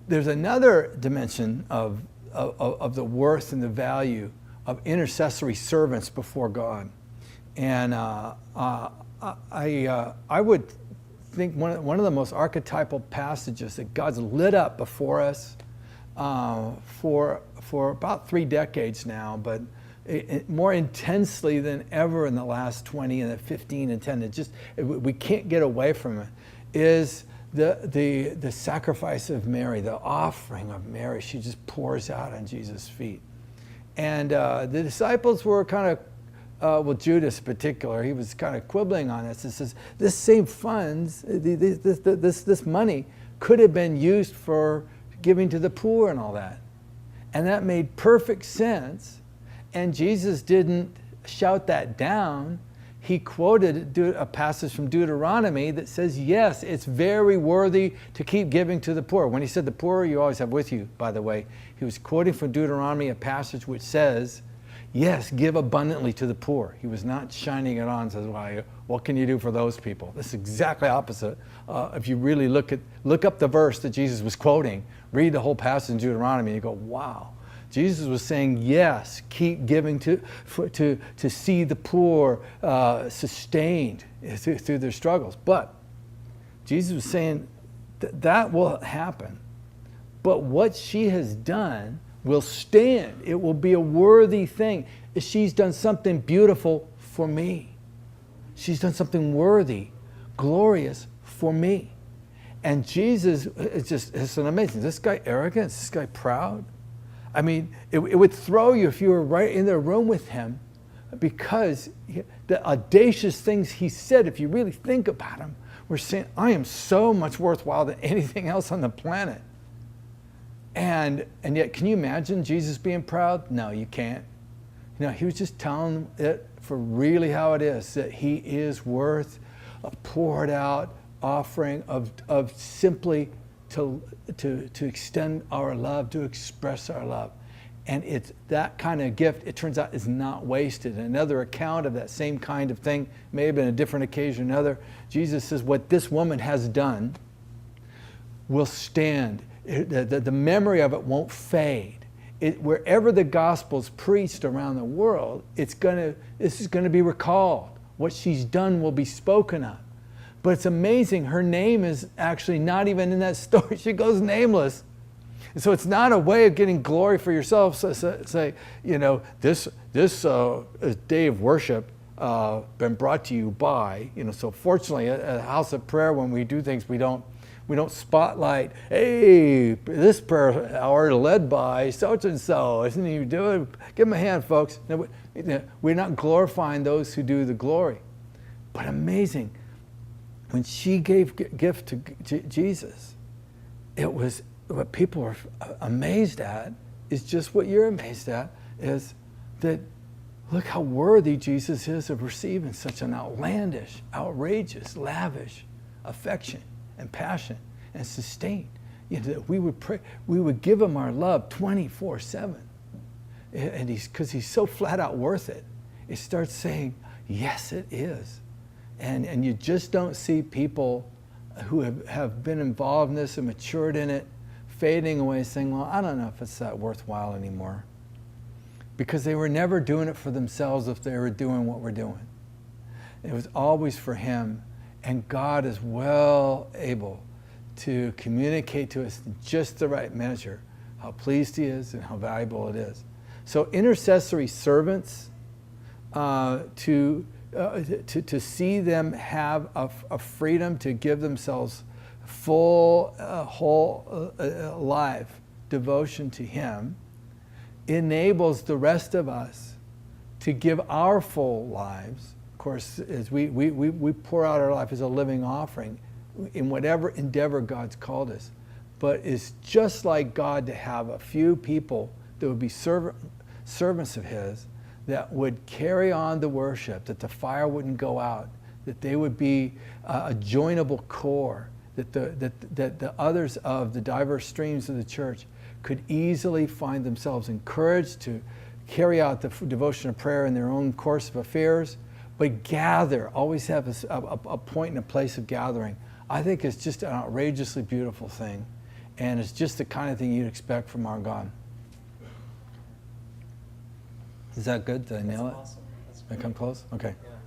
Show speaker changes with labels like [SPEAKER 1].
[SPEAKER 1] there's another dimension of the worth and the value of intercessory servants before God. And I would think one of the most archetypal passages that God's lit up before us for about 3 decades now, but more intensely than ever in the last 20 and 15 and 10. We can't get away from it, is the sacrifice of Mary, the offering of Mary. She just pours out on Jesus' feet. And the disciples were kind of, well, Judas in particular, he was kind of quibbling on this. It says, this same funds, this money could have been used for giving to the poor and all that. And that made perfect sense. And Jesus didn't shout that down. He quoted a passage from Deuteronomy that says, yes, it's very worthy to keep giving to the poor. When he said the poor you always have with you, by the way, he was quoting from Deuteronomy a passage which says, yes, give abundantly to the poor. He was not shining it on and says, well, what can you do for those people? This is exactly opposite. If you really look up the verse that Jesus was quoting, read the whole passage in Deuteronomy, and you go, wow. Jesus was saying, yes, keep giving to see the poor sustained through their struggles. But Jesus was saying that will happen. But what she has done will stand. It will be a worthy thing. She's done something beautiful for me. She's done something worthy, glorious for me. And Jesus, it's an amazing. Is this guy arrogant? Is this guy proud? I mean, it would throw you if you were right in the room with him, because the audacious things he said, if you really think about him, were saying, I am so much worthwhile than anything else on the planet. And yet, can you imagine Jesus being proud? No, you can't. He was just telling it for really how it is, that he is worth a poured out offering of simply to extend our love, to express our love. And it's that kind of gift, it turns out, is not wasted. Another account of that same kind of thing, may have been a different occasion, another. Jesus says, what this woman has done will stand. The memory of it won't fade. Wherever the gospel's preached around the world, this is going to be recalled. What she's done will be spoken of. But it's amazing, her name is actually not even in that story. She goes nameless. And so it's not a way of getting glory for yourself. So say, this day of worship been brought to you by, so fortunately at a house of prayer, when we do things, we don't spotlight, hey, this prayer hour led by such and so. Isn't he doing? Give him a hand, folks. No, we're not glorifying those who do the glory. But amazing, when she gave gift to Jesus, it was what people were amazed at, is just what you're amazed at, is that look how worthy Jesus is of receiving such an outlandish, outrageous, lavish affection and passion and sustain. We would pray, we would give him our love 24/7. And because he's so flat out worth it, it starts saying, yes, it is. And you just don't see people who have been involved in this and matured in it fading away saying, well, I don't know if it's that worthwhile anymore. Because they were never doing it for themselves if they were doing what we're doing. It was always for him. And God is well able to communicate to us in just the right measure how pleased he is and how valuable it is. So intercessory servants, to see them have a freedom to give themselves full, whole life devotion to him, enables the rest of us to give our full lives. Of course, as we pour out our life as a living offering in whatever endeavor God's called us. But it's just like God to have a few people that would be servants of his, that would carry on the worship, that the fire wouldn't go out, that they would be a joinable core, that the others of the diverse streams of the church could easily find themselves encouraged to carry out the devotion of prayer in their own course of affairs, but gather, always have a point and a place of gathering. I think it's just an outrageously beautiful thing. And it's just the kind of thing you'd expect from our God. Is that good? Did I nail it?
[SPEAKER 2] Awesome. That's
[SPEAKER 1] Did I come close? Okay.
[SPEAKER 2] Yeah.